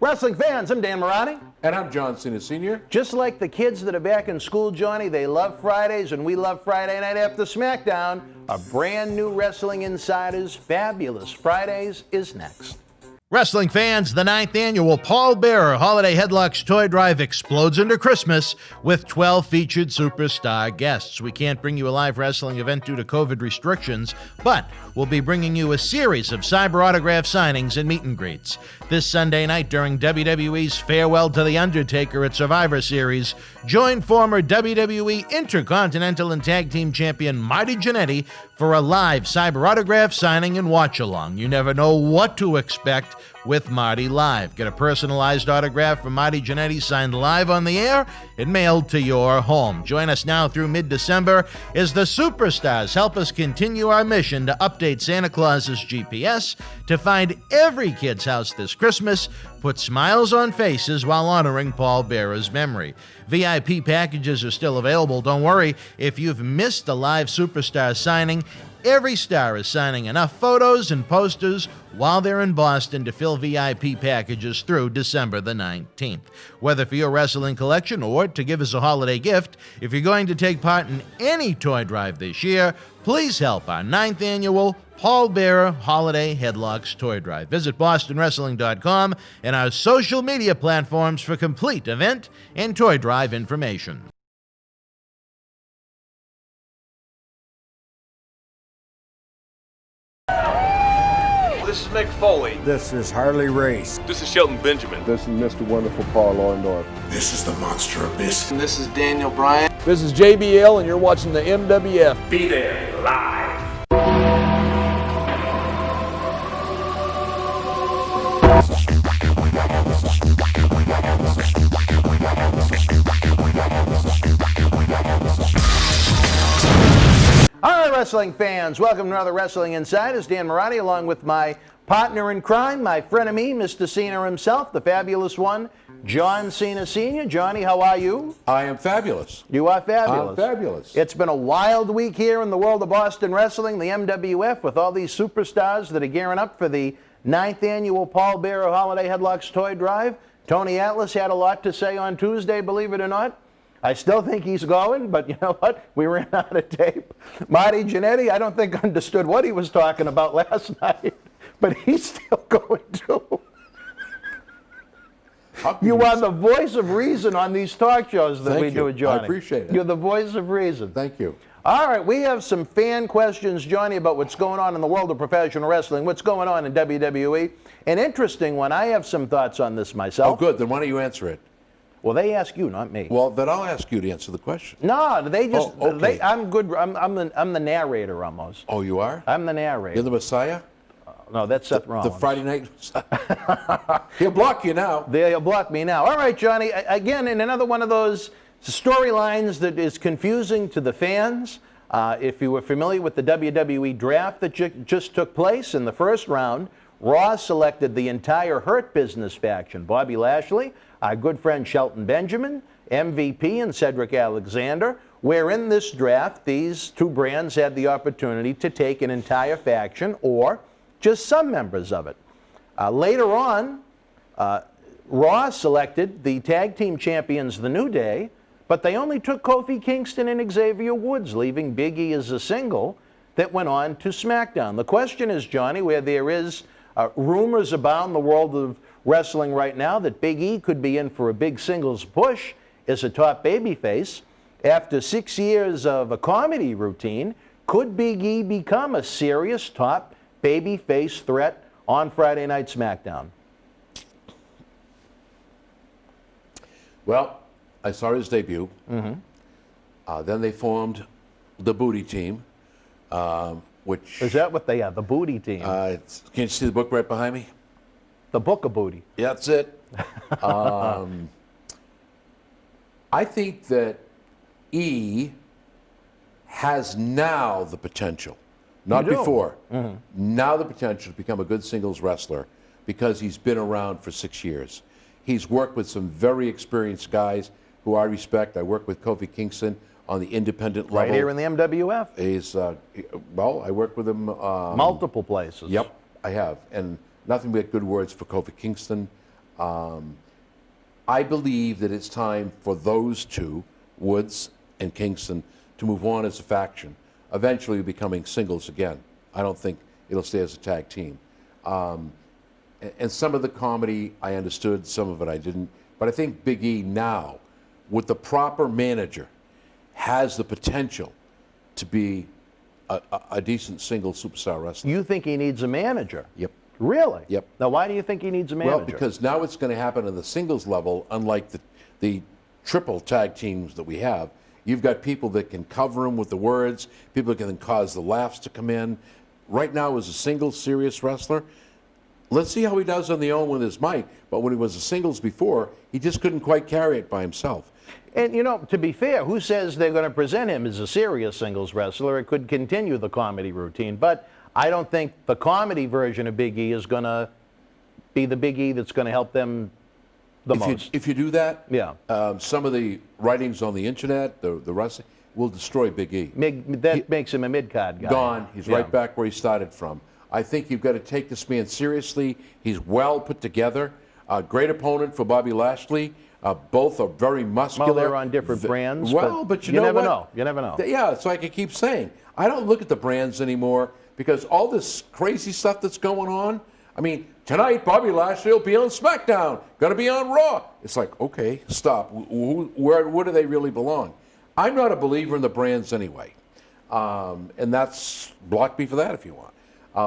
Wrestling fans, I'm Dan Marty. And I'm John Cena Sr. Just like the kids that are back in school, Johnny, they love Fridays, and we love Friday night after SmackDown. A brand new Wrestling Insiders Fabulous Fridays is next. Wrestling fans, the 9th annual Paul Bearer Holiday Headlocks Toy Drive explodes into Christmas with 12 featured superstar guests. We can't bring you a live wrestling event due to COVID restrictions, but we'll be bringing you a series of cyber autograph signings and meet and greets. This Sunday night during WWE's Farewell to the Undertaker at Survivor Series, join former WWE Intercontinental and Tag Team Champion Marty Jannetty for a live cyber autograph signing and watch-along. You never know what to expect with Marty live. Get a personalized autograph from Marty Jannetty signed live on the air and mailed to your home. Join us now through mid-December as the superstars help us continue our mission to update Santa Claus's GPS to find every kid's house this Christmas, put smiles on faces while honoring Paul Bearer's memory. VIP packages are still available. Don't worry if you've missed a live superstar signing. Every star is signing enough photos and posters while they're in Boston to fill VIP packages through December the 19th. Whether for your wrestling collection or to give as a holiday gift, if you're going to take part in any toy drive this year, please help our 9th annual Paul Bearer Holiday Headlocks Toy Drive. Visit BostonWrestling.com and our social media platforms for complete event and toy drive information. This is Mick Foley. This is Harley Race. This is Shelton Benjamin. This is Mr. Wonderful Paul Orndorff. This is the Monster Abyss. And this is Daniel Bryan. This is JBL, and you're watching the MWF. Be there live. All right, wrestling fans, welcome to another Wrestling Insiders. Dan Marty, along with my partner in crime, my frenemy, Mr. Cena himself, the fabulous one, John Cena Sr. Johnny, how are you? I am fabulous. You are fabulous. I'm fabulous. It's been a wild week here in the world of Boston wrestling, the MWF, with all these superstars that are gearing up for the 9th annual Paul Bearer Holiday Headlocks Toy Drive. Tony Atlas had a lot to say on Tuesday, believe it or not. I still think he's going, but you know what? We ran out of tape. Marty Jannetty, I don't think understood what he was talking about last night, but he's still going too. You are the voice of reason on these talk shows that we do, Johnny. I appreciate it. You're the voice of reason. Thank you. All right, we have some fan questions, Johnny, about what's going on in the world of professional wrestling, what's going on in WWE. An interesting one. I have some thoughts on this myself. Oh, good. Then why don't you answer it? Well, they ask you, not me. Well, then I'll ask you to answer the question. No, they just. Oh, okay. I'm good. I'm the narrator almost. Oh, you are? I'm the narrator. You're the Messiah? No, that's Seth Rollins. The Friday night Messiah. He'll block you now. They'll block me now. All right, Johnny. Again, in another one of those storylines that is confusing to the fans. If you were familiar with the WWE draft that just took place in the first round, Raw selected the entire Hurt Business faction. Bobby Lashley, our good friend Shelton Benjamin, MVP, and Cedric Alexander. Where in this draft, these two brands had the opportunity to take an entire faction or just some members of it. Later on, Raw selected the tag team champions The New Day, but they only took Kofi Kingston and Xavier Woods, leaving Big E as a single that went on to SmackDown. The question is, Johnny, where there is rumors abound in the world of wrestling right now that Big E could be in for a big singles push as a top babyface. After 6 years of a comedy routine, could Big E become a serious top babyface threat on Friday Night SmackDown? Well, I saw his debut. Mm-hmm. Then they formed the Booty Team, which... Is that what they are, the Booty Team? Can you see the book right behind me? The Book of Booty. Yeah, that's it. I think that E has now the potential, not before, now the potential to become a good singles wrestler because he's been around for 6 years. He's worked with some very experienced guys who I respect. I worked with Kofi Kingston on the independent level. Right here in the MWF. He's, well, I worked with him. Multiple places. Yep, I have. And nothing but good words for Kofi Kingston. I believe that it's time for those two, Woods and Kingston, to move on as a faction, eventually becoming singles again. I don't think it'll stay as a tag team. And some of the comedy I understood, some of it I didn't. But I think Big E now, with the proper manager, has the potential to be a decent single superstar wrestler. You think he needs a manager? Yep. Really? Yep. Now, why do you think he needs a manager? Well, because now it's going to happen on the singles level, unlike the triple tag teams that we have. You've got people that can cover him with the words, people that can cause the laughs to come in. Right now, as a single serious wrestler, let's see how he does on the own with his mic. But when he was a singles before, he just couldn't quite carry it by himself. And, you know, to be fair, who says they're going to present him as a serious singles wrestler? It could continue the comedy routine. But I don't think the comedy version of Big E is going to be the Big E that's going to help them the most. If you do that, Yeah. Some of the writings on the internet, the wrestling, will destroy Big E. That makes him a mid-card guy. Gone. He's Yeah. right back where he started from. I think you've got to take this man seriously. He's well put together. A great opponent for Bobby Lashley. Both are very muscular. Well, they're on different brands. Well, but you you know never what? know. You never know. Yeah, it's like I keep saying. I don't look at the brands anymore because all this crazy stuff that's going on. I mean, tonight Bobby Lashley will be on SmackDown, going to be on Raw. It's like, okay, stop. Where do they really belong? I'm not a believer in the brands anyway, and that's block me for that if you want.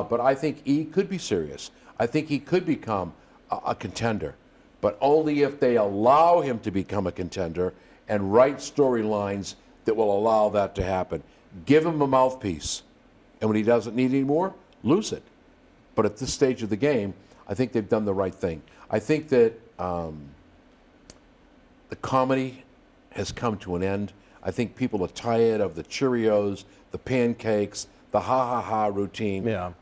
But I think E could be serious. I think he could become a contender, but only if they allow him to become a contender and write storylines that will allow that to happen. Give him a mouthpiece, and when he doesn't need any more, lose it. But at this stage of the game, I think they've done the right thing. I think that the comedy has come to an end. I think people are tired of the Cheerios, the pancakes, the ha-ha-ha routine. Yeah.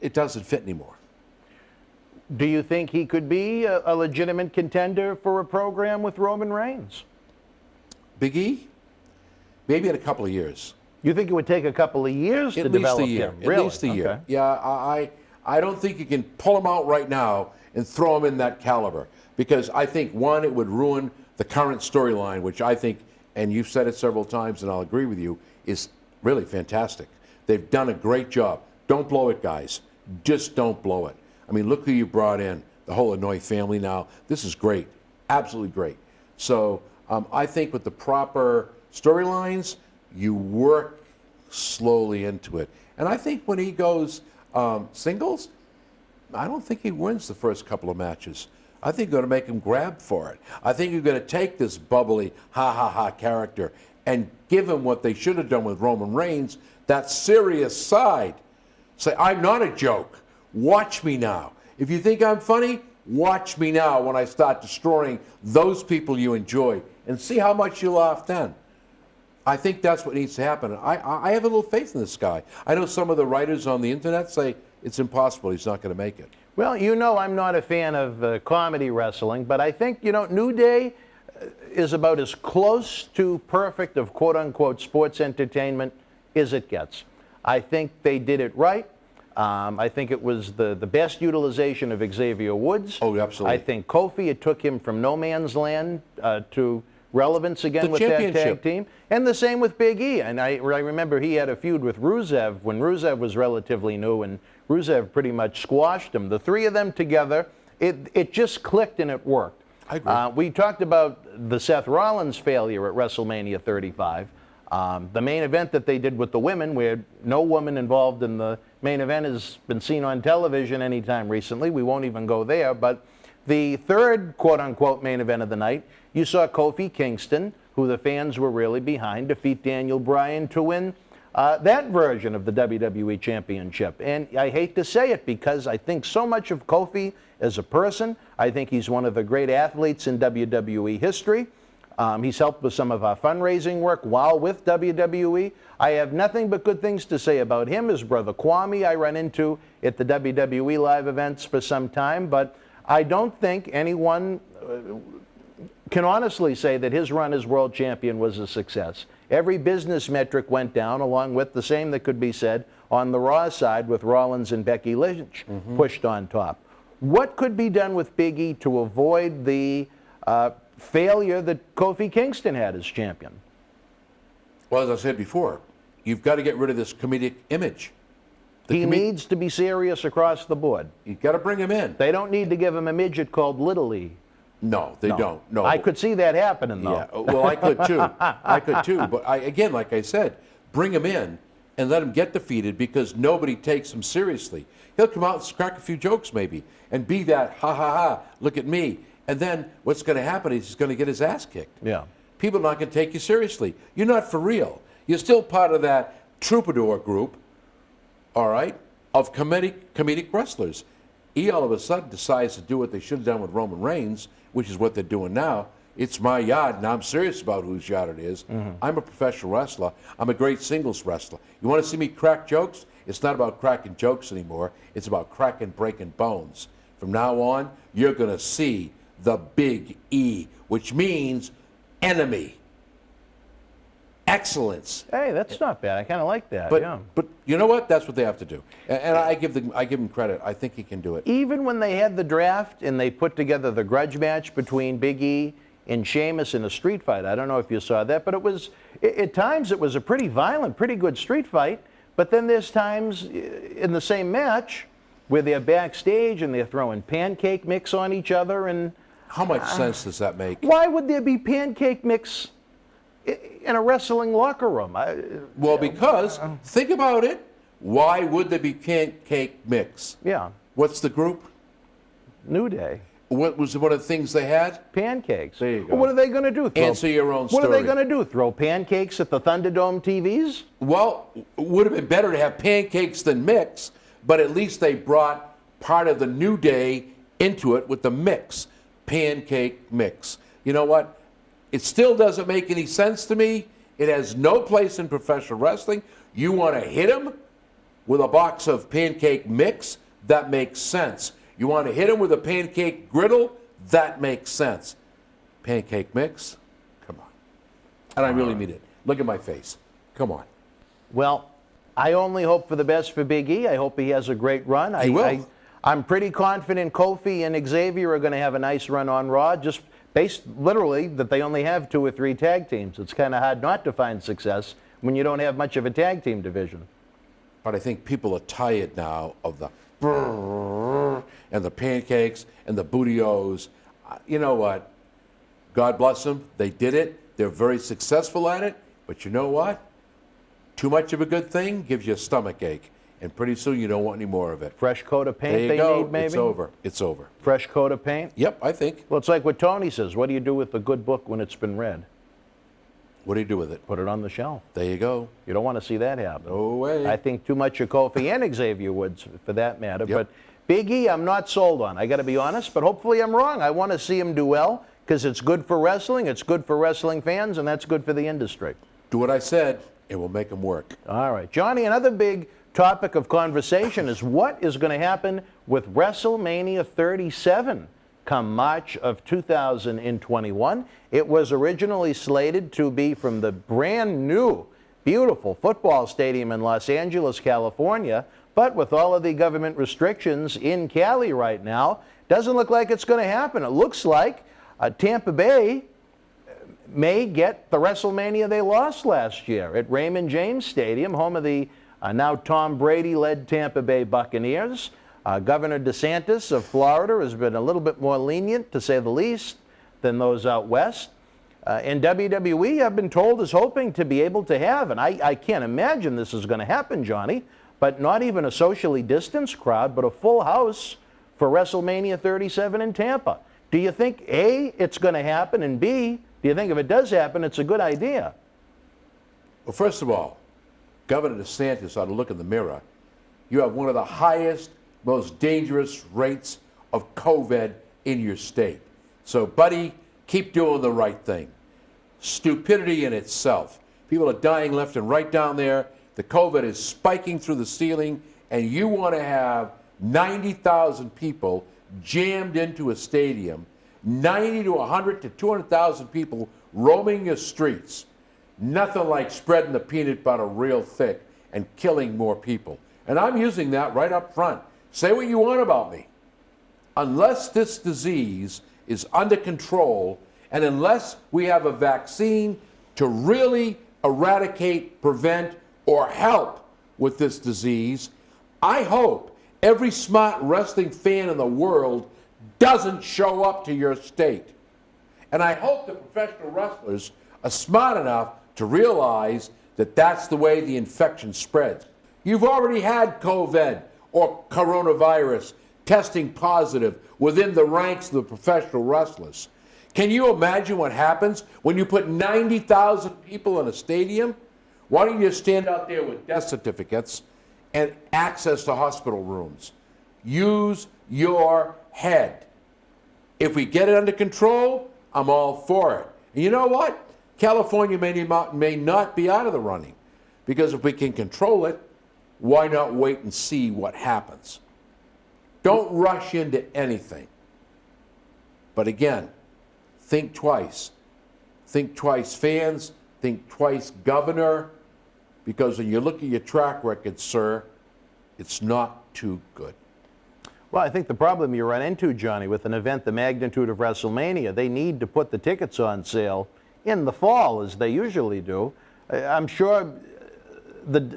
It doesn't fit anymore. Do you think he could be a legitimate contender for a program with Roman Reigns? Big E? Maybe in a couple of years. You think it would take a couple of years to At least develop a year. him? At Really? least a year. Okay. Yeah, I don't think you can pull him out right now and throw him in that caliber. Because I think, one, it would ruin the current storyline, which I think, and you've said it several times and I'll agree with you, is really fantastic. They've done a great job. Don't blow it, guys. Just don't blow it. I mean, look who you brought in, the whole Hanoi family now. This is great. Absolutely great. So I think with the proper storylines, you work slowly into it. And I think when he goes singles, I don't think he wins the first couple of matches. I think you're going to make him grab for it. I think you're going to take this bubbly, ha-ha-ha character and give him what they should have done with Roman Reigns, that serious side. Say, I'm not a joke. Watch me now. If you think I'm funny, watch me now when I start destroying those people you enjoy and see how much you laugh then. I think that's what needs to happen. I have a little faith in this guy. I know some of the writers on the internet say it's impossible. He's not going to make it. Well, you know I'm not a fan of comedy wrestling, but I think, you know, New Day is about as close to perfect of quote-unquote sports entertainment as it gets. I think they did it right. I think it was the best utilization of Xavier Woods. Oh, absolutely. I think Kofi, it took him from no man's land to relevance again The with that championship. tag team. And the same with Big E. And I remember he had a feud with Rusev when Rusev was relatively new, and Rusev pretty much squashed him. The three of them together, it just clicked and it worked. I agree. We talked about the Seth Rollins failure at WrestleMania 35. The main event that they did with the women, where no woman involved in the main event has been seen on television anytime recently. We won't even go there. But the third quote-unquote main event of the night, you saw Kofi Kingston, who the fans were really behind, defeat Daniel Bryan to win that version of the WWE Championship. And I hate to say it because I think so much of Kofi as a person. I think he's one of the great athletes in WWE history. He's helped with some of our fundraising work while with WWE. I have nothing but good things to say about him. His brother Kwame I run into at the WWE live events for some time, but I don't think anyone can honestly say that his run as world champion was a success. Every business metric went down, along with the same that could be said on the Raw side with Rollins and Becky Lynch pushed on top. What could be done with Big E to avoid the failure that Kofi Kingston had as champion? Well, as I said before, you've got to get rid of this comedic image. He needs to be serious across the board. You've got to bring him in. They don't need to give him a midget called Little E. No, they don't. No, I could see that happening, though. Yeah, well, I could too. I could too. But again, like I said, bring him in and let him get defeated because nobody takes him seriously. He'll come out and crack a few jokes maybe and be that, ha ha ha, look at me. And then what's going to happen is he's going to get his ass kicked. Yeah. People are not going to take you seriously. You're not for real. You're still part of that troubadour group, all right, of comedic wrestlers. He all of a sudden decides to do what they should have done with Roman Reigns, which is what they're doing now. It's my yard, and I'm serious about whose yard it is. I'm a professional wrestler. I'm a great singles wrestler. You want to see me crack jokes? It's not about cracking jokes anymore. It's about cracking, breaking bones. From now on, you're going to see the Big E, which means enemy. Excellence. Hey, that's not bad. I kind of like that. But yeah. but you know what? That's what they have to do. And I give him credit. I think he can do it. Even when they had the draft and they put together the grudge match between Big E and Sheamus in a street fight, I don't know if you saw that, but it was, at times it was a pretty violent, pretty good street fight. But then there's times in the same match where they're backstage and they're throwing pancake mix on each other. And How much sense does that make? why would there be pancake mix in a wrestling locker room? Well, because, think about it. Why would there be pancake mix? Yeah, What's the group? New Day. What was one of the things they had? Pancakes. There you go. Well, what are they going to do? Answer your own What are story. they going to do? Throw pancakes at the Thunderdome TVs? Well, it would have been better to have pancakes than mix, but at least they brought part of the New Day into it with the mix. Pancake mix. You know what? It still doesn't make any sense to me. It has no place in professional wrestling. You want to hit him with a box of pancake mix? That makes sense. You want to hit him with a pancake griddle? That makes sense. Pancake mix? Come on. And I really mean it. Look at my face. Come on. Well, I only hope for the best for Big E. I hope he has a great run. He will. I'm pretty confident Kofi and Xavier are going to have a nice run on Raw, just based literally that they only have 2 or 3 tag teams. It's kind of hard not to find success when you don't have much of a tag team division. But I think people are tired now of the and the pancakes and the booty-os. You know what? God bless them. They did it. They're very successful at it. But you know what? Too much of a good thing gives you a stomach ache. And pretty soon you don't want any more of it. Fresh coat of paint There you they go. need, maybe? It's over. It's over. Fresh coat of paint? Yep, I think. Well, it's like what Tony says. What do you do with a good book when it's been read? What do you do with it? Put it on the shelf. There you go. You don't want to see that happen. No way. I think too much of Kofi and Xavier Woods, for that matter. Yep. But Big E, I'm not sold on. I got to be honest, but hopefully I'm wrong. I want to see him do well because it's good for wrestling, it's good for wrestling fans, and that's good for the industry. Do what I said, it will make them work. All right. Johnny, another big topic of conversation is what is going to happen with WrestleMania 37 come March of 2021. It was originally slated to be from the brand new, beautiful football stadium in Los Angeles, California, but with all of the government restrictions in Cali right now, doesn't look like it's going to happen. It looks like Tampa Bay may get the WrestleMania they lost last year at Raymond James Stadium, home of the now Tom Brady-led Tampa Bay Buccaneers. Governor DeSantis of Florida has been a little bit more lenient, to say the least, than those out west. And WWE, I've been told, is hoping to be able to have, and I can't imagine this is going to happen, Johnny, but not even a socially distanced crowd, but a full house for WrestleMania 37 in Tampa. Do you think, A, it's going to happen, and B, do you think if it does happen, it's a good idea? Well, first of all, Governor DeSantis ought to look in the mirror. You have one of the highest, most dangerous rates of COVID in your state. So, buddy, keep doing the right thing. Stupidity in itself. People are dying left and right down there. The COVID is spiking through the ceiling, and you want to have 90,000 people jammed into a stadium, 90 to 100 to 200,000 people roaming the streets. Nothing like spreading the peanut butter real thick and killing more people. And I'm using that right up front. Say what you want about me. unless this disease is under control and unless we have a vaccine to really eradicate, prevent, or help with this disease, I hope every smart wrestling fan in the world doesn't show up to your state. And I hope the professional wrestlers are smart enough to realize that that's the way the infection spreads. You've already had COVID or coronavirus testing positive within the ranks of the professional wrestlers. Can you imagine what happens when you put 90,000 people in a stadium? Why don't you stand out there with death certificates and access to hospital rooms? Use your head. If we get it under control, I'm all for it. And you know what? California may not be out of the running, because if we can control it, why not wait and see what happens? Don't rush into anything. But again, think twice. Think twice, fans. Think twice, governor. Because when you look at your track record, sir, it's not too good. Well, I think the problem you run into, Johnny, with an event the magnitude of WrestleMania, they need to put the tickets on sale in the fall, as they usually do. I'm sure,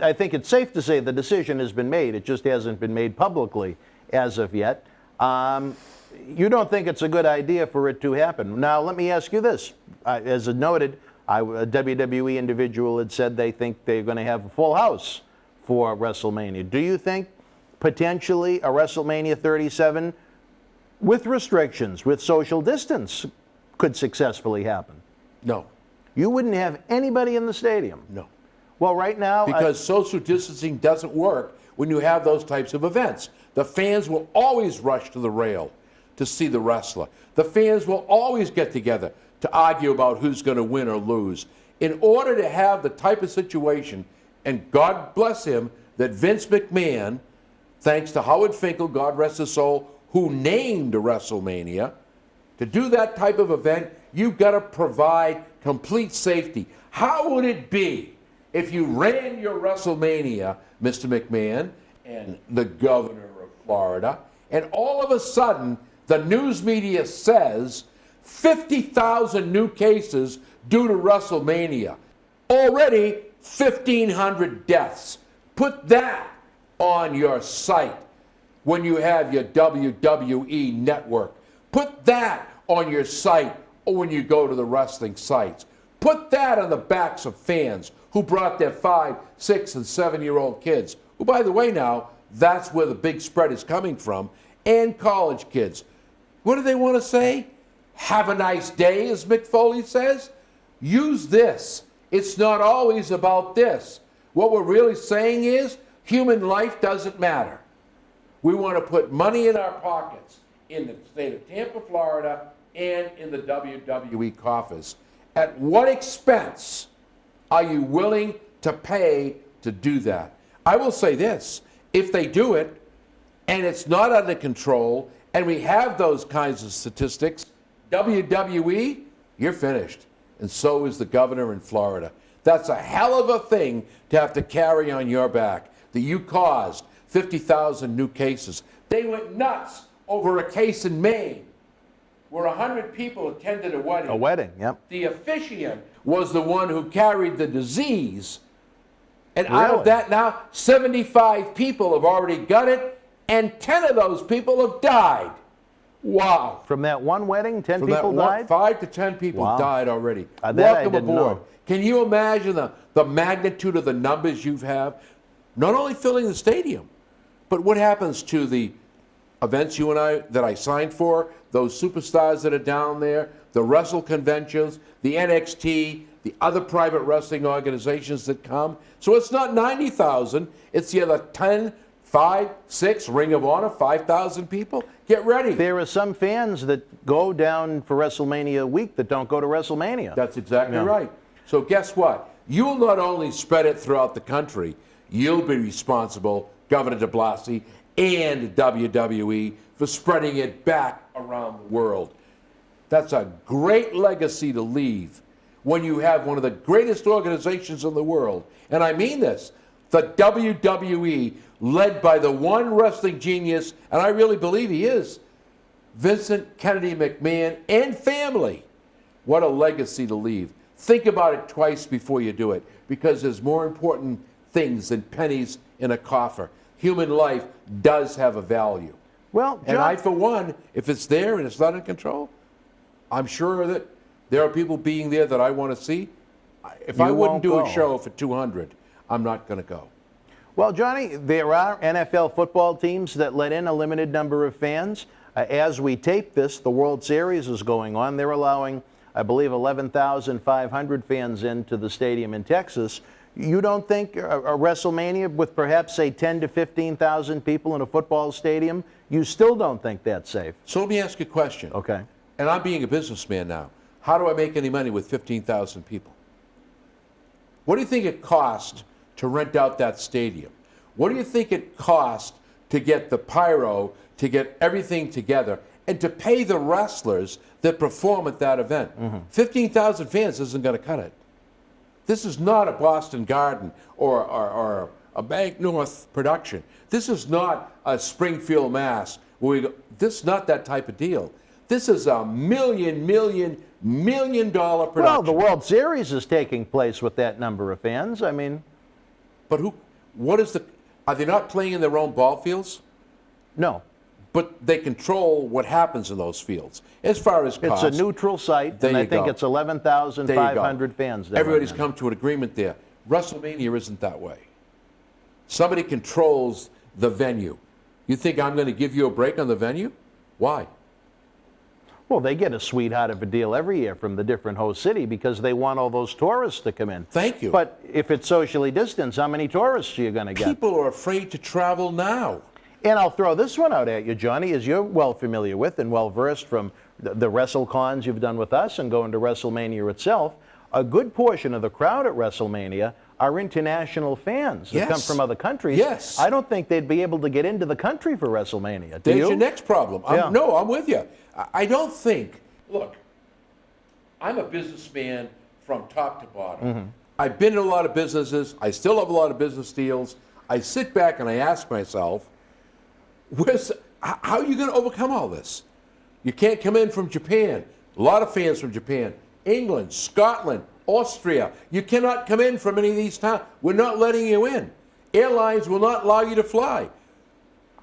I think it's safe to say the decision has been made. It just hasn't been made publicly as of yet. You don't think it's a good idea for it to happen. Now, let me ask you this. As noted, a WWE individual had said they think they're going to have a full house for WrestleMania. Do you think potentially a WrestleMania 37 with restrictions, with social distance, could successfully happen? No. You wouldn't have anybody in the stadium? No. Well, right now... Because social distancing doesn't work when you have those types of events. The fans will always rush to the rail to see the wrestler. The fans will always get together to argue about who's going to win or lose. In order to have the type of situation, and God bless him, that Vince McMahon, thanks to Howard Finkel, God rest his soul, who named WrestleMania, to do that type of event, you've got to provide complete safety. How would it be if you ran your WrestleMania, Mr. McMahon, and the governor of Florida, and all of a sudden the news media says 50,000 new cases due to WrestleMania. Already 1,500 deaths. Put that on your site when you have your WWE network. Put that on your site or when you go to the wrestling sites. Put that on the backs of fans who brought their 5, 6, and 7-year-old kids, who, by the way, now, that's where the big spread is coming from, and college kids. What do they want to say? Have a nice day, as Mick Foley says? Use this. It's not always about this. What we're really saying is human life doesn't matter. We want to put money in our pockets in the state of Tampa, Florida, and in the WWE coffers. At what expense are you willing to pay to do that? I will say this. If they do it, and it's not under control, and we have those kinds of statistics, WWE, you're finished. And so is the governor in Florida. That's a hell of a thing to have to carry on your back, that you caused 50,000 new cases. They went nuts over a case in Maine where 100 people attended a wedding. A wedding, yep. The officiant was the one who carried the disease. And Really? out of that now, 75 people have already got it, and 10 of those people have died. Wow. From that one wedding, 10 From people that one, died? 5 to 10 people Wow. died already. That I Welcome didn't aboard. know. Can you imagine the magnitude of the numbers you have? Not only filling the stadium, but what happens to the events you and I that I signed for, those superstars that are down there, the wrestle conventions, the NXT, the other private wrestling organizations that come. So it's not 90,000, it's the other 10, 5, 6, Ring of Honor, 5,000 people. Get ready. There are some fans that go down for WrestleMania week that don't go to WrestleMania. That's exactly right. So guess what? You'll not only spread it throughout the country, you'll be responsible, Governor de Blasio and WWE, for spreading it back around the world. That's a great legacy to leave when you have one of the greatest organizations in the world. And I mean this, the WWE, led by the one wrestling genius, and I really believe he is, Vincent Kennedy McMahon and family. What a legacy to leave. Think about it twice before you do it, because there's more important things than pennies in a coffer. Human life does have a value. Well, John, And I, for one, if it's there and it's not in control, I'm sure that there are people being there that I want to see. If I You wouldn't won't do go. a show for 200, I'm not going to go. Well, Johnny, there are NFL football teams that let in a limited number of fans. As we tape this, the World Series is going on. They're allowing, I believe, 11,500 fans into the stadium in Texas. You don't think a WrestleMania with perhaps, say, 10 to 15,000 people in a football stadium, you still don't think that's safe? So let me ask you a question. Okay. And I'm being a businessman now. How do I make any money with 15,000 people? What do you think it cost to rent out that stadium? What do you think it cost to get the pyro, to get everything together, and to pay the wrestlers that perform at that event? 15,000 fans isn't going to cut it. This is not a Boston Garden or a Bank North production. This is not a Springfield, Mass. This is not that type of deal. This is a million dollar production. Well, the World Series is taking place with that number of fans. I mean, But are they not playing in their own ball fields? no. But they control what happens in those fields. As far as cost, It's a neutral site, There and I you think go. it's 11,500 fans there. Everybody's right now. come to an agreement there. WrestleMania isn't that way. Somebody controls the venue. You think I'm going to give you a break on the venue? Why? Well, they get a sweetheart of a deal every year from the different host city because they want all those tourists to come in. Thank you. But if it's socially distanced, how many tourists are you going to get? People are afraid to travel now. And I'll throw this one out at you, Johnny, as you're well familiar with and well versed from the WrestleCons you've done with us and going to WrestleMania itself. A good portion of the crowd at WrestleMania are international fans that come Yes. from other countries. Yes. I don't think they'd be able to get into the country for WrestleMania. Do There's you? your next problem. Yeah. No, I'm with you. I don't think, look, I'm a businessman from top to bottom. I've been in a lot of businesses. I still have a lot of business deals. I sit back and I ask myself, how are you going to overcome all this? You can't come in from Japan. A lot of fans from Japan. England, Scotland, Austria. You cannot come in from any of these towns. We're not letting you in. Airlines will not allow you to fly.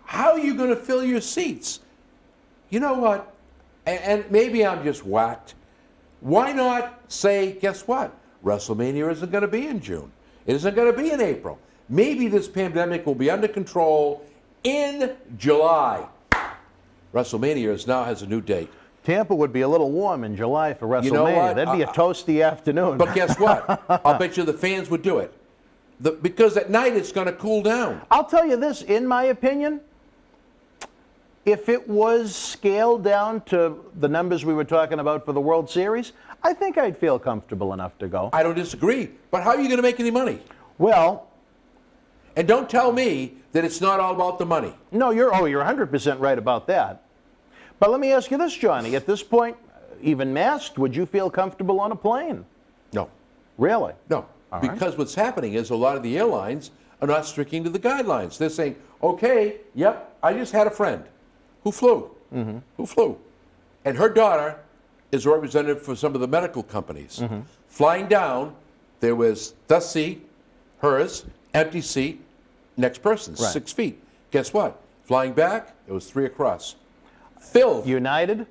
How are you going to fill your seats? You know what? And maybe I'm just whacked. Why not say, guess what? WrestleMania isn't going to be in June. It isn't going to be in April. Maybe this pandemic will be under control in July. WrestleMania now has a new date. Tampa would be a little warm in July for WrestleMania. You know what? That'd be a toasty afternoon. But guess what? I'll bet you the fans would do it. Because at night it's going to cool down. I'll tell you this, in my opinion, if it was scaled down to the numbers we were talking about for the World Series, I think I'd feel comfortable enough to go. I don't disagree. But how are you going to make any money? Well, And don't tell me that it's not all about the money. no, you're 100% right about that. But let me ask you this, Johnny. At this point, even masked, would you feel comfortable on a plane? No. Really? No. All right. Because what's happening is a lot of the airlines are not sticking to the guidelines. They're saying, okay, yep, I just had a friend who flew. Who flew. And her daughter is a representative for some of the medical companies. Flying down, there was the seat, hers, empty seat, next person, Right. 6 feet. Guess what? Flying back, it was 3 across. Filled. United?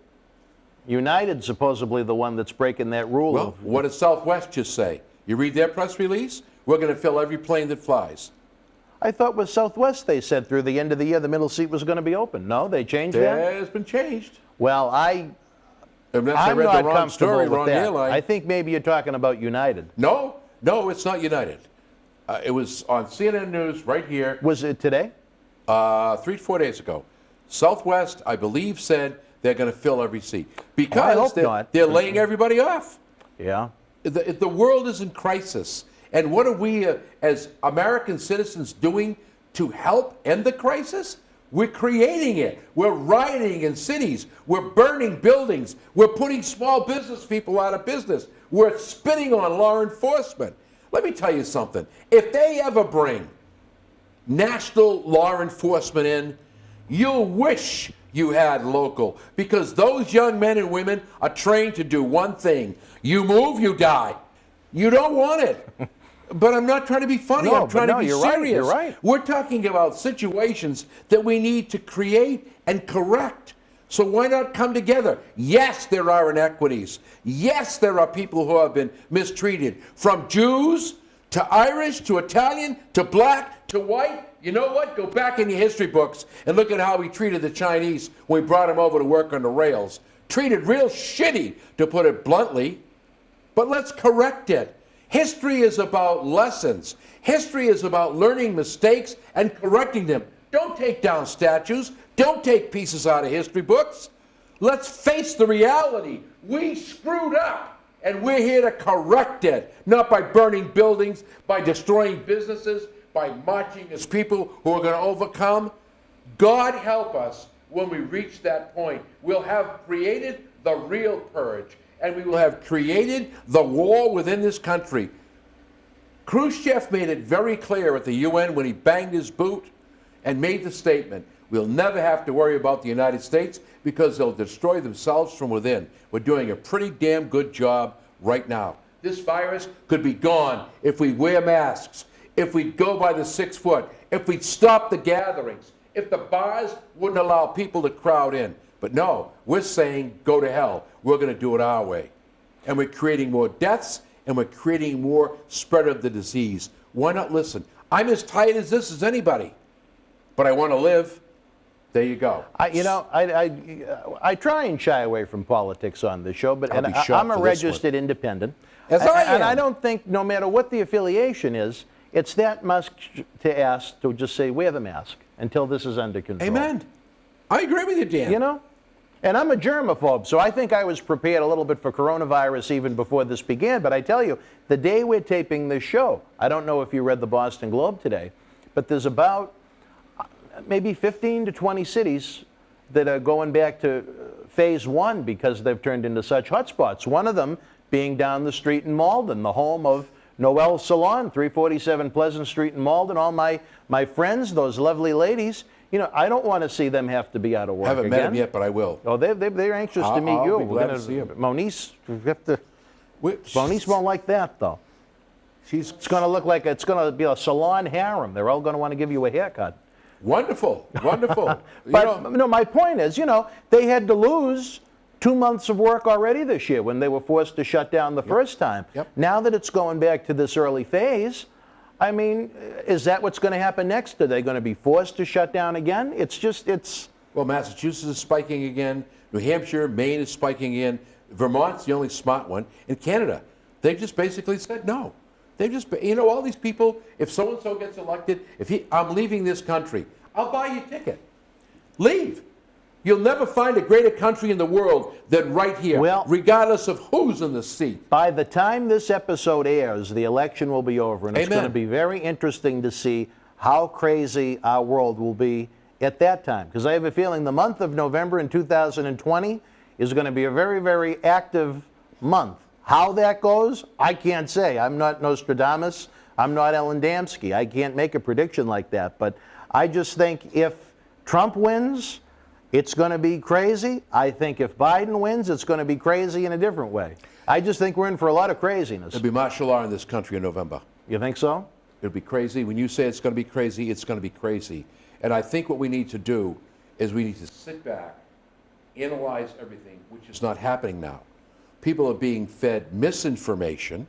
United's supposedly the one that's breaking that rule. Well, what did Southwest just say? You read their press release? We're going to fill every plane that flies. I thought with Southwest they said through the end of the year the middle seat was going to be open. No, they changed that? That has been changed. Well, Unless I I'm read not the wrong comfortable story, with wrong that. airline. I think maybe you're talking about United. No, it's not United. It was on CNN News right here Was it today? 3 to 4 days ago. Southwest, I believe, said they're going to fill every seat I because hope not. they're laying everybody off. Yeah. The world is in crisis. And what are we as American citizens doing to help end the crisis? We're creating it. We're rioting in cities. We're burning buildings. We're putting small business people out of business. We're spitting on law enforcement. Let me tell you something. If they ever bring national law enforcement in, you'll wish you had local. Because those young men and women are trained to do one thing. You move, you die. You don't want it. But I'm not trying to be funny. No, I'm trying but no, to be you're right, serious. you're right. We're talking about situations that we need to create and correct. So why not come together? Yes, there are inequities. Yes, there are people who have been mistreated. From Jews to Irish to Italian to black to white. You know what? Go back in your history books and look at how we treated the Chinese when we brought them over to work on the rails. Treated real shitty, to put it bluntly. But let's correct it. History is about lessons. History is about learning mistakes and correcting them. Don't take down statues. Don't take pieces out of history books. Let's face the reality. We screwed up, and we're here to correct it. Not by burning buildings, by destroying businesses, by marching as people who are going to overcome. God help us when we reach that point. We'll have created the real purge, and we will have created the war within this country. Khrushchev made it very clear at the UN when he banged his boot and made the statement, we'll never have to worry about the United States because they'll destroy themselves from within. We're doing a pretty damn good job right now. This virus could be gone if we wear masks, if we go by the 6 foot, if we stop the gatherings, if the bars wouldn't allow people to crowd in. But no, we're saying go to hell. We're going to do it our way. And we're creating more deaths, and we're creating more spread of the disease. Why not listen? I'm as tired as this as anybody, but I want to live. There you go. I try and shy away from politics on this show, but I'll be shocked I'm a for this registered independent. As I am. And I don't think, no matter what the affiliation is, it's that much to ask to just say, wear the mask until this is under control. Amen. I agree with you, Dan. You know? And I'm a germaphobe, so I think I was prepared a little bit for coronavirus even before this began. But I tell you, the day we're taping this show, I don't know if you read the Boston Globe today, but there's about maybe 15 to 20 cities that are going back to phase 1 because they've turned into such hotspots. One of them being down the street in Malden, the home of Noel Salon, 347 Pleasant Street in Malden. All my friends, those lovely ladies, you know, I don't want to see them have to be out of work I haven't again. met him yet, but I will. Oh, they're anxious to meet I'll you. be glad to see him. Moniz, we have to. Moniz won't like that though. She's It's going to look like it's going to be a salon harem. They're all going to want to give you a haircut. wonderful, wonderful. But no, my point is, you know, they had to lose 2 months of work already this year when they were forced to shut down the first time. Yep. Now that it's going back to this early phase, I mean, is that what's going to happen next? Are they going to be forced to shut down again? Well, Massachusetts is spiking again. New Hampshire, Maine is spiking again. Vermont's the only smart one. In Canada, they just basically said no. They just, you know, all these people, if so-and-so gets elected, I'm leaving this country, I'll buy you a ticket. Leave. You'll never find a greater country in the world than right here, regardless of who's in the seat. By the time this episode airs, the election will be over, and it's Amen. going to be very interesting to see how crazy our world will be at that time. Because I have a feeling the month of November in 2020 is going to be a very, very active month. How that goes, I can't say. I'm not Nostradamus. I'm not Ellen Damsky. I can't make a prediction like that. But I just think if Trump wins, it's going to be crazy. I think if Biden wins, it's going to be crazy in a different way. I just think we're in for a lot of craziness. There'll be martial law in this country in November. You think so? It'll be crazy. When you say it's going to be crazy, it's going to be crazy. And I think what we need to do is we need to sit back, analyze everything, which is not happening now. People are being fed misinformation.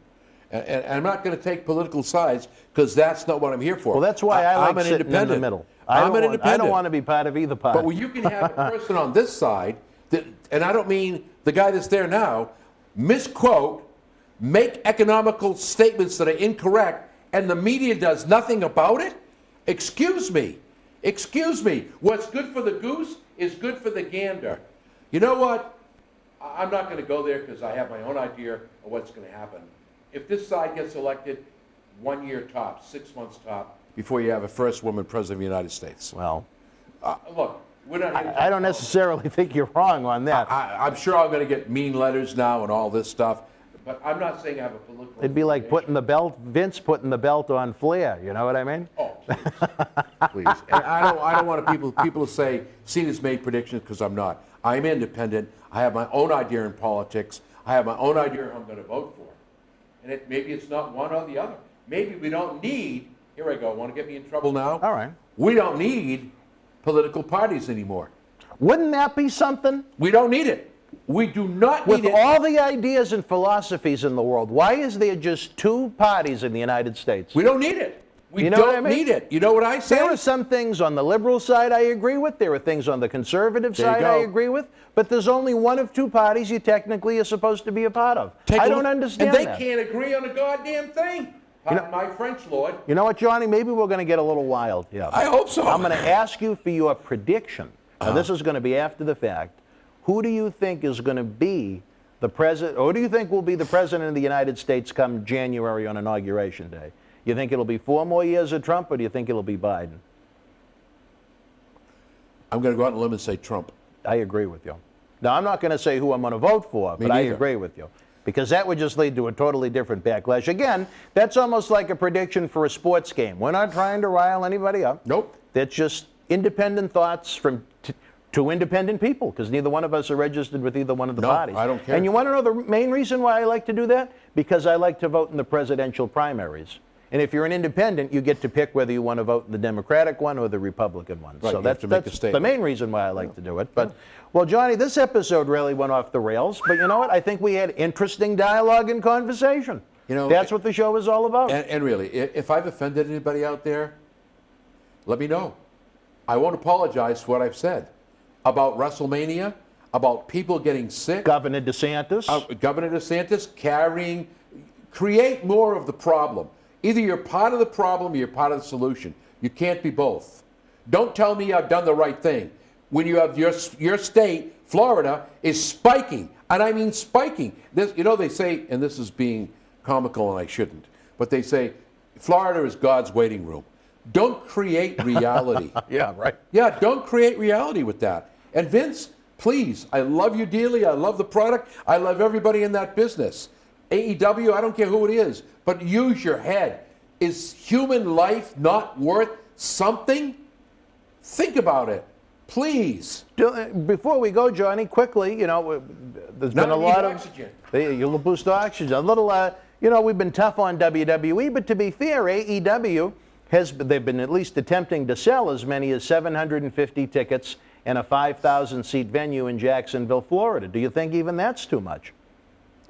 And I'm not going to take political sides because that's not what I'm here for. Well, that's why I I'm like an sitting in the independent. middle. I'm an independent. I don't want to be part of either party. But when you can have a person on this side, and I don't mean the guy that's there now, misquote, make economical statements that are incorrect, and the media does nothing about it? Excuse me. Excuse me. What's good for the goose is good for the gander. You know what? I'm not going to go there because I have my own idea of what's going to happen. If this side gets elected, 1 year top, 6 months top, before you have a first woman president of the United States. Well, look, we're not. I don't necessarily think you're wrong on that. I'm sure I'm going to get mean letters now and all this stuff. But I'm not saying I have a political. It'd be like Vince putting the belt on Flair. You know what I mean? Oh, please. Please. And I don't want people to say Cena's made predictions, because I'm not. I'm independent. I have my own idea in politics. I have my own idea who I'm going to vote for. And maybe it's not one or the other. Maybe we don't need, here I go, want to get me in trouble now? All right. We don't need political parties anymore. Wouldn't that be something? We don't need it. We do not need With it. all the ideas and philosophies in the world, why is there just two parties in the United States? We don't need it. We You know don't what I mean? need it. You know what I say? There are some things on the liberal side I agree with. There are things on the conservative There you side go. I agree with. But there's only one of two parties you technically are supposed to be a part of. Take I a don't look- understand And they that. can't agree on a goddamn thing. Pardon my French, Lord. You know what, Johnny? Maybe we're going to get a little wild here. I hope so. I'm going to ask you for your prediction. Now, this is going to be after the fact. Who do you think is going to be the president, or who do you think will be the president of the United States come January on Inauguration Day? You think it'll be 4 more years of Trump, or do you think it'll be Biden? I'm going to go out on a limb and say Trump. I agree with you. Now, I'm not going to say who I'm going to vote for, but I neither. agree with you. Because that would just lead to a totally different backlash. Again, that's almost like a prediction for a sports game. We're not trying to rile anybody up. Nope. That's just independent thoughts from two independent people, because neither one of us are registered with either one of the No, parties. I don't care. And you want to know the main reason why I like to do that? Because I like to vote in the presidential primaries. And if you're an independent, you get to pick whether you want to vote in the Democratic one or the Republican one. Right, So you have that's, to make a that's the statement. main reason why I like to do it. But, well, Johnny, this episode really went off the rails. But you know what? I think we had interesting dialogue and conversation. You know, that's what the show is all about. And really, if I've offended anybody out there, let me know. I won't apologize for what I've said about WrestleMania, about people getting sick. Governor DeSantis. Governor DeSantis create more of the problem. Either you're part of the problem or you're part of the solution. You can't be both. Don't tell me I've done the right thing. When you have your state, Florida, is spiking, and I mean spiking. This, you know, they say, and this is being comical and I shouldn't, but they say Florida is God's waiting room. Don't create reality. Yeah, right. Yeah, don't create reality with that. And Vince, please, I love you dearly. I love the product. I love everybody in that business. AEW, I don't care who it is, but use your head. Is human life not worth something? Think about it, please. Before we go, Johnny, quickly, you know, there's been a lot of oxygen. You'll boost oxygen. A little, you know, we've been tough on WWE, but to be fair, AEW they've been at least attempting to sell as many as 750 tickets in a 5,000-seat venue in Jacksonville, Florida. Do you think even that's too much?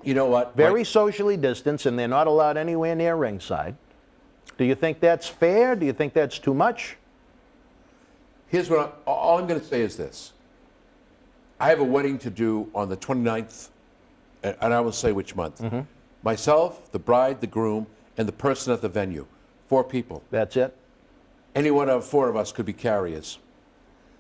You know what? Very socially distanced, and they're not allowed anywhere near ringside. Do you think that's fair? Do you think that's too much? Here's what all I'm going to say is this. I have a wedding to do on the 29th, and I will say which month. Mm-hmm. Myself, the bride, the groom, and the person at the venue. 4 people. That's it? Any one of 4 of us could be carriers.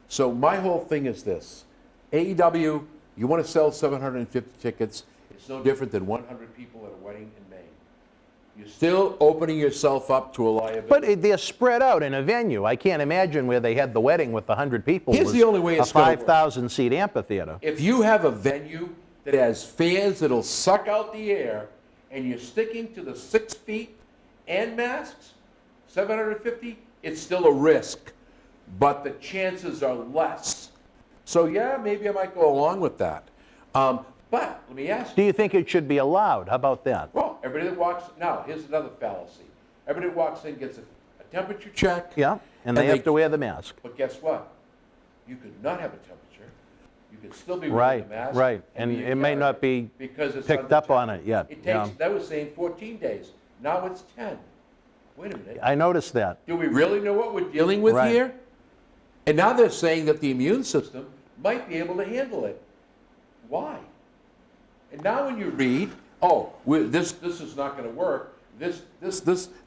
So my whole thing is this. AEW, you want to sell 750 tickets, it's no different than 100 people at a wedding in Maine. You're still opening yourself up to a liability. But they're spread out in a venue. I can't imagine where they had the wedding with 100 people. Here's was the only way it's a gonna work. 5,000-seat amphitheater. If you have a venue that has fans that'll suck out the air, and you're sticking to the 6 feet and masks, 750, it's still a risk, but the chances are less. So yeah, maybe I might go along with that. But let me ask Do you. you think it should be allowed? How about that? Well, everybody that walks, now here's another fallacy. Everybody that walks in gets a temperature check. Yeah, and they have to wear the mask. But guess what? You could not have a temperature. You could still be wearing Right, the mask. right. And be a it may carrier not be because it's picked under up 10. on it yet. It takes, Yeah. that was saying 14 days. Now it's 10. Wait a minute. I noticed that. Do we really know what we're dealing with Right. here? And now they're saying that the immune system might be able to handle it. Why? And now when you read, oh, this is not going to work. This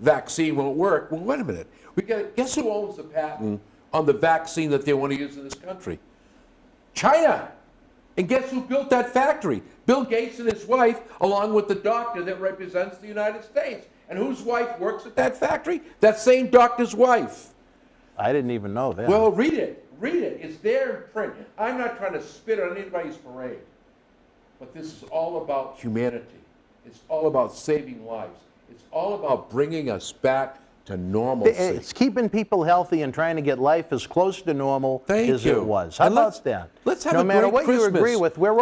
vaccine won't work. Well, wait a minute. Guess who owns the patent on the vaccine that they want to use in this country? China. And guess who built that factory? Bill Gates and his wife, along with the doctor that represents the United States. And whose wife works at that factory? That same doctor's wife. I didn't even know that. Well, read it. Read it. It's there in print. I'm not trying to spit on anybody's parade. But this is all about humanity. It's all about saving lives. It's all about bringing us back to normalcy. It's keeping people healthy and trying to get life as close to normal as you. it was. How And about that? Let's have no a matter great what you Christmas. agree with, we're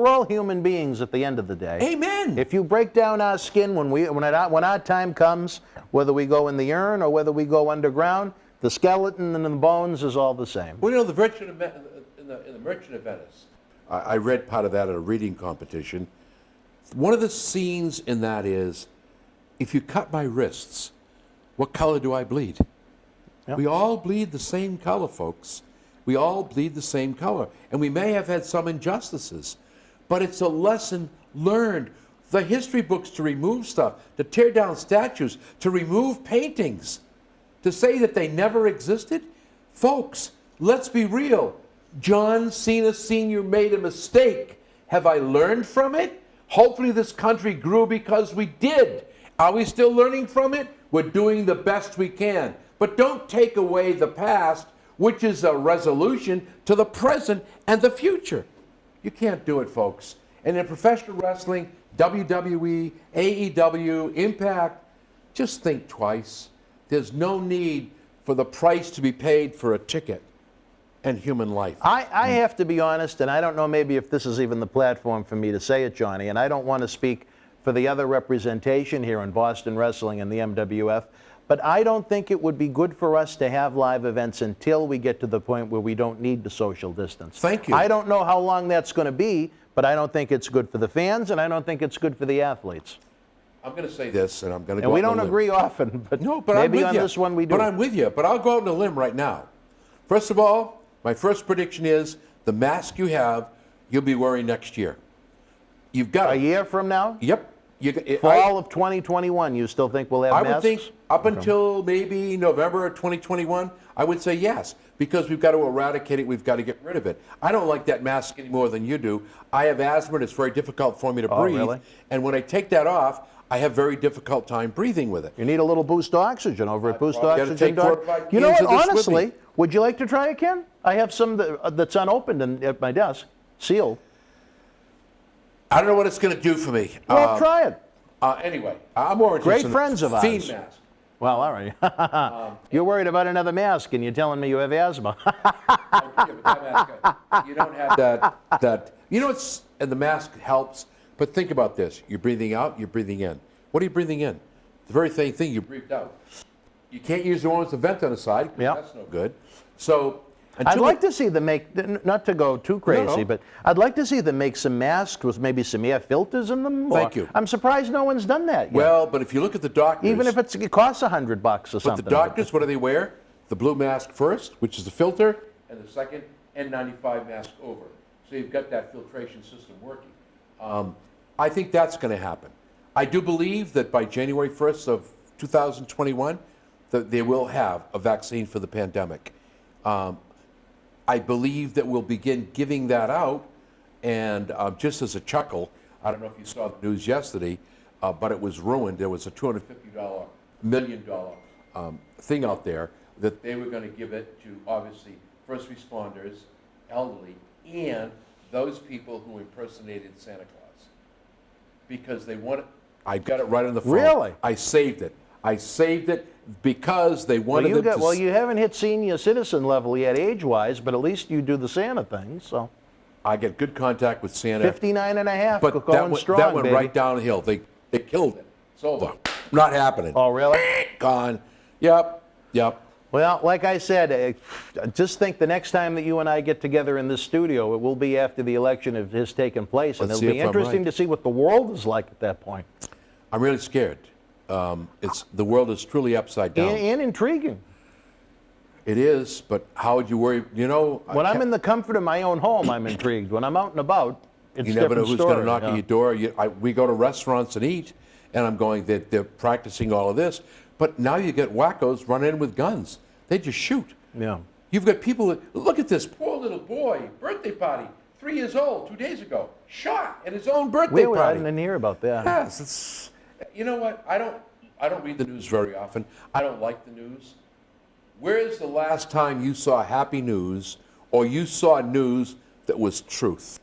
all human beings at the end of the day. Amen. If you break down our skin when our time comes, whether we go in the urn or whether we go underground, the skeleton and the bones is all the same. Well, the Merchant of in the Merchant of Venice, I read part of that at a reading competition. One of the scenes in that is, if you cut my wrists, what color do I bleed? Yep. We all bleed the same color, folks. We all bleed the same color. And we may have had some injustices, but it's a lesson learned. The history books to remove stuff, to tear down statues, to remove paintings, to say that they never existed. Folks, let's be real. John Cena Sr. made a mistake. Have I learned from it? Hopefully this country grew because we did. Are we still learning from it? We're doing the best we can. But don't take away the past, which is a resolution to the present and the future. You can't do it, folks. And in professional wrestling, WWE, AEW, Impact, just think twice. There's no need for the price to be paid for a ticket and human life. I have to be honest, and I don't know maybe if this is even the platform for me to say it, Johnny, and I don't want to speak for the other representation here in Boston Wrestling and the MWF, but I don't think it would be good for us to have live events until we get to the point where we don't need the social distance. Thank you. I don't know how long that's going to be, but I don't think it's good for the fans, and I don't think it's good for the athletes. I'm going to say this, and I'm going to go And we out on don't a limb. agree often, but, No, but maybe I'm with on you. this one we do. But I'm with you. But I'll go out on a limb right now. First of all, my first prediction is the mask you have, you'll be wearing next year. You've got A it. year from now? Yep. Fall of 2021, you still think we'll have I masks? would think up until maybe November of 2021, I would say yes, because we've got to eradicate it, we've got to get rid of it. I don't like that mask any more than you do. I have asthma, and it's very difficult for me to breathe. Really? And when I take that off, I have very difficult time breathing with it. You need a little boost of oxygen over at Boost probably gotta Oxygen. take 4 or 5 You know cans what? of this with Honestly, me. would you like to try it, Ken? I have some that's unopened at my desk, sealed. I don't know what it's going to do for me. Well, try it. Anyway, I'm more interested Great in friends of Fiend ours. mask. Well, all right. You're worried about another mask, and you're telling me you have asthma. Yeah, but that mask, you don't have that. You know, and the mask helps. But think about this: you're breathing out, you're breathing in. What are you breathing in? The very same thing you breathed out. You can't use the one with the vent on the side, because Yep. that's no good. So, I'd like to see them make, not to go too crazy, No. but I'd like to see them make some masks with maybe some air filters in them. Thank you. I'm surprised no one's done that yet. well, but if you look at the doctors, Even if it costs $100 or but something. the doctors, what do they wear? The blue mask first, which is the filter, and the second N95 mask over. So you've got that filtration system working. I think that's going to happen. I do believe that by January 1st of 2021, that they will have a vaccine for the pandemic. I believe that we'll begin giving that out, and just as a chuckle, I don't know if you saw the news yesterday, but it was ruined. There was a $250 million thing out there that they were going to give it to, obviously, first responders, elderly, and those people who impersonated Santa Claus. Because they wanted, I got it right on the phone. Really? I saved it. I saved it because they wanted them to... Well, you haven't hit senior citizen level yet age-wise, but at least you do the Santa thing, so. I get good contact with Santa. 59 and a half, But going strong, that went baby. right down the hill. They killed it. It's over. Not happening. Oh, really? Gone. Yep. Well, like I said, just think the next time that you and I get together in this studio, it will be after the election has taken place, and Let's it'll see be if I'm interesting right. to see what the world is like at that point. I'm really scared. The world is truly upside down. And intriguing. It is, but how would you worry? You know, When I'm in the comfort of my own home, I'm intrigued. When I'm out and about, it's you a never know different who's story. going to knock at your door. We go to restaurants and eat, and I'm going, they're practicing all of this. But now you get wackos running in with guns. They just shoot. Yeah. You've got people that, look at this poor little boy, birthday party, 3 years old, 2 days ago, shot at his own birthday I party. didn't hear about that. Yes, it's, you know what? I don't read the news very often. I don't like the news. Where is the last time you saw happy news or you saw news that was truth?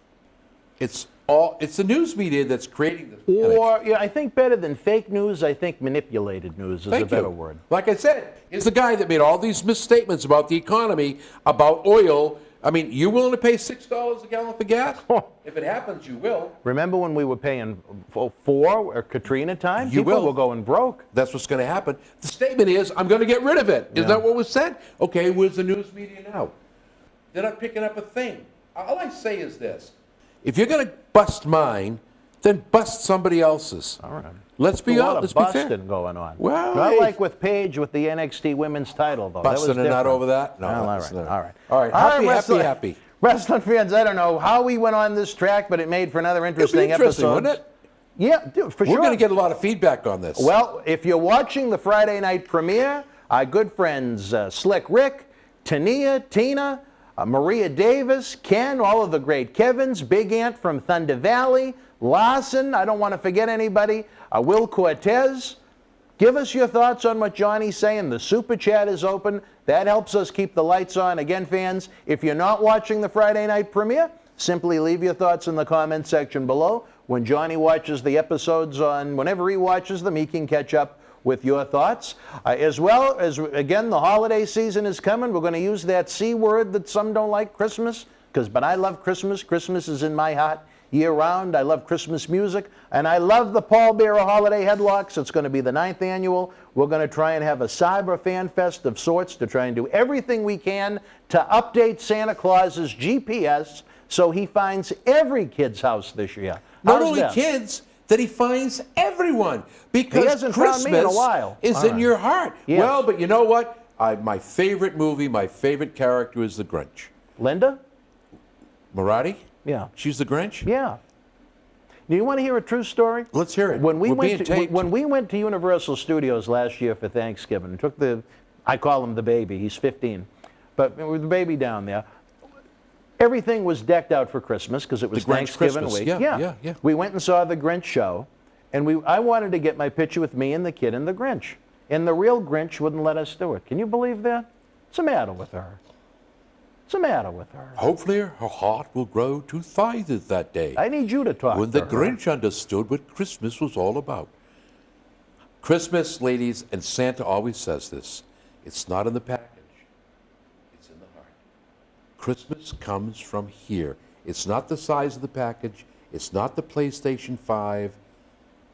It's It's the news media that's creating this panic. Or, yeah, I think better than fake news, I think manipulated news is a better word. Like I said, it's the guy that made all these misstatements about the economy, about oil. I mean, you willing to pay $6 a gallon for gas? If it happens, you will. Remember when we were paying for Katrina time? You People will. were going broke. That's what's going to happen. The statement is, I'm going to get rid of it. Is that what was said? Okay, where's the news media now? They're not picking up a thing. All I say is this. If you're going to bust mine, then bust somebody else's. All right. Let's be a lot honest. of Let's be fair. busting going on. Well, Not hey. like with Paige with the NXT women's title, though. Busting that was and not different. over that? No, Well, all that's right, not- all right. All right, happy. Wrestling fans, I don't know how we went on this track, but it made for another interesting interesting, episode. wouldn't it? Yeah, dude, for We're sure. going to get a lot of feedback on this. Well, if you're watching the Friday night premiere, our good friends Slick Rick, Tania, Tina, Maria Davis, Ken, all of the great Kevins, Big Ant from Thunder Valley, Larson, I don't want to forget anybody, Will Cortez. Give us your thoughts on what Johnny's saying. The Super Chat is open. That helps us keep the lights on. Again, fans, if you're not watching the Friday night premiere, simply leave your thoughts in the comment section below. When Johnny watches the episodes whenever he watches them, he can catch up with your thoughts. As well as, again, the holiday season is coming. We're going to use that C word that some don't like, Christmas, but I love Christmas. Christmas is in my heart year-round. I love Christmas music, and I love the Paul Bearer Holiday Headlocks. It's going to be the 9th annual. We're going to try and have a cyber fan fest of sorts to try and do everything we can to update Santa Claus's GPS so he finds every kid's house this year. Not How's only that? kids, that he finds everyone. Because He hasn't Christmas found me in a while. is All in right. your heart. Yes. Well, but you know what? My favorite movie, my favorite character is the Grinch. Linda? Marty? Yeah. She's the Grinch? Yeah. Do you want to hear a true story? Let's hear it. When we We're went being to, taped. when we went to Universal Studios last year for Thanksgiving, and took I call him the baby. He's 15, but with the baby down there, everything was decked out for Christmas because it was The Grinch Thanksgiving Christmas. week. Yeah. We went and saw the Grinch show, and I wanted to get my picture with me and the kid and the Grinch, and the real Grinch wouldn't let us do it. Can you believe that? What's the matter with her? What's the matter with her? Hopefully her heart will grow to sizes that day. I need you to talk when to the her. Grinch understood what Christmas was all about. Christmas, ladies, and Santa always says this, it's not in the package, it's in the heart. Christmas comes from here. It's not the size of the package, it's not the PlayStation 5,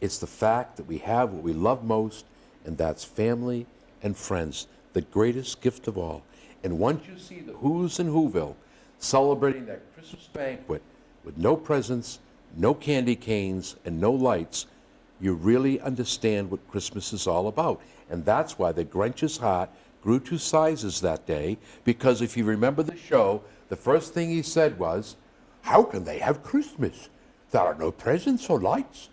it's the fact that we have what we love most, and that's family and friends, the greatest gift of all. And once you see the Who's in Whoville celebrating that Christmas banquet with no presents, no candy canes, and no lights, you really understand what Christmas is all about. And that's why the Grinch's heart grew to sizes that day, because if you remember the show, the first thing he said was, how can they have Christmas? There are no presents or lights,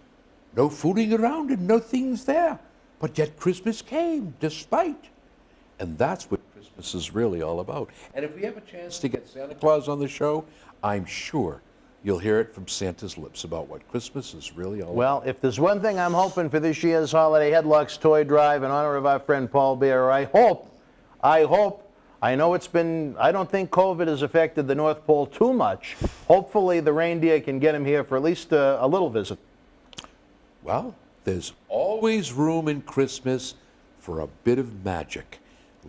no fooling around and no things there. But yet Christmas came despite. And that's what Christmas is really all about. And if we have a chance to get Santa Claus on the show, I'm sure you'll hear it from Santa's lips about what Christmas is really all about. Well, if there's one thing I'm hoping for this year's Holiday Headlocks Toy Drive in honor of our friend Paul Bearer, I know I don't think COVID has affected the North Pole too much. Hopefully the reindeer can get him here for at least a little visit. Well, there's always room in Christmas for a bit of magic.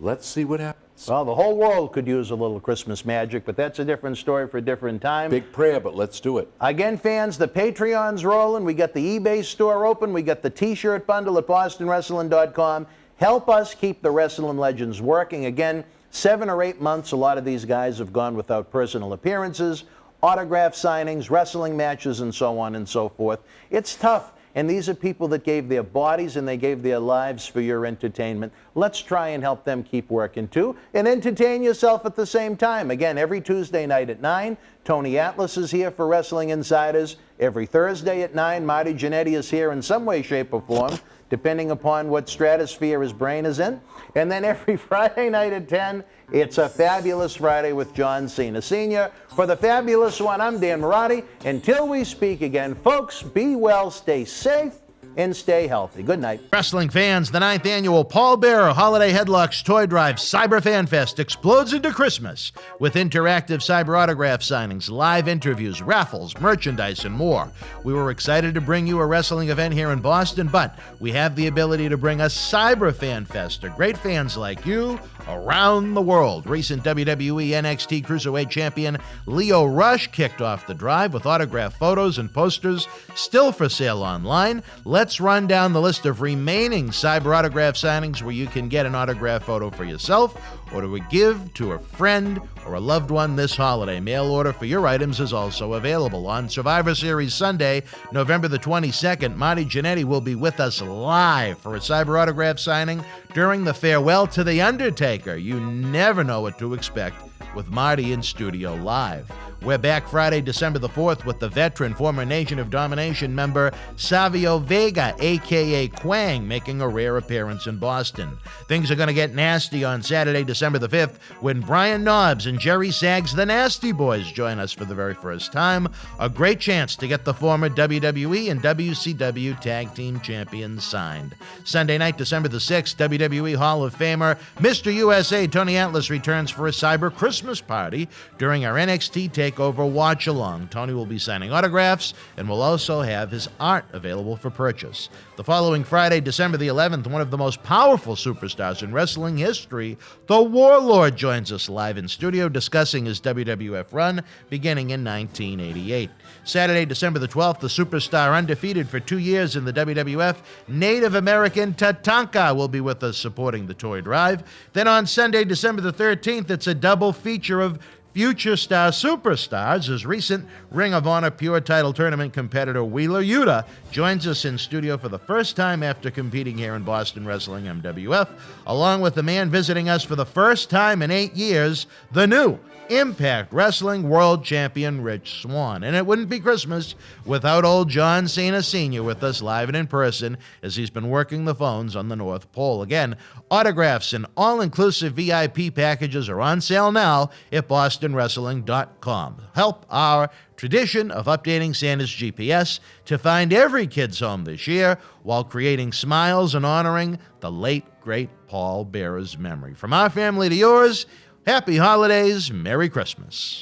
Let's see what happens. Well, the whole world could use a little Christmas magic, but that's a different story for a different time. Big prayer, but let's do it. Again, fans, the Patreon's rolling. We got the eBay store open. We got the T-shirt bundle at BostonWrestling.com. Help us keep the Wrestling Legends working. Again, 7 or 8 months, a lot of these guys have gone without personal appearances, autograph signings, wrestling matches, and so on and so forth. It's tough. And these are people that gave their bodies and they gave their lives for your entertainment. Let's try and help them keep working too and entertain yourself at the same time. Again, every Tuesday night at 9, Tony Atlas is here for Wrestling Insiders. Every Thursday at 9, Marty Jannetty is here in some way, shape, or form, depending upon what stratosphere his brain is in. And then every Friday night at 10, it's a Fabulous Friday with John Cena Sr. For the Fabulous One, I'm Dan Marati. Until we speak again, folks, be well, stay safe, and stay healthy. Good night. Wrestling fans, the 9th annual Paul Bearer Holiday Headlocks Toy Drive Cyber Fanfest explodes into Christmas with interactive cyber autograph signings, live interviews, raffles, merchandise, and more. We were excited to bring you a wrestling event here in Boston, but we have the ability to bring a Cyber Fanfest to great fans like you around the world. Recent WWE NXT Cruiserweight Champion Leo Rush kicked off the drive with autograph photos and posters still for sale online. Let's run down the list of remaining cyber autograph signings where you can get an autograph photo for yourself or to give to a friend or a loved one this holiday. Mail order for your items is also available. On Survivor Series Sunday, November the 22nd, Marty Jannetty will be with us live for a cyber autograph signing during the Farewell to the Undertaker. You never know what to expect with Marty in studio live. We're back Friday, December the 4th with the veteran former Nation of Domination member Savio Vega, a.k.a. Quang, making a rare appearance in Boston. Things are going to get nasty on Saturday, December the 5th when Brian Knobbs and Jerry Saggs, the Nasty Boys, join us for the very first time. A great chance to get the former WWE and WCW Tag Team Champions signed. Sunday night, December the 6th, WWE Hall of Famer Mr. USA Tony Atlas returns for a Cyber Christmas party during our NXT Takeover Watch Along. Tony will be signing autographs and will also have his art available for purchase. The following Friday, December the 11th, one of the most powerful superstars in wrestling history, the Warlord, joins us live in studio discussing his WWF run beginning in 1988. Saturday, December the 12th, the superstar undefeated for 2 years in the WWF, Native American Tatanka, will be with us supporting the toy drive. Then on Sunday, December the 13th, it's a double feature of future star superstars as recent Ring of Honor Pure Title Tournament competitor Wheeler Yuta joins us in studio for the first time after competing here in Boston Wrestling MWF, along with the man visiting us for the first time in 8 years, the new Impact Wrestling World Champion Rich Swann. And it wouldn't be Christmas without old John Cena Sr. with us live and in person as he's been working the phones on the North Pole. Again, autographs and all-inclusive VIP packages are on sale now at bostonwrestling.com. Help our tradition of updating Santa's GPS to find every kid's home this year while creating smiles and honoring the late, great Paul Bearer's memory. From our family to yours, happy holidays, Merry Christmas.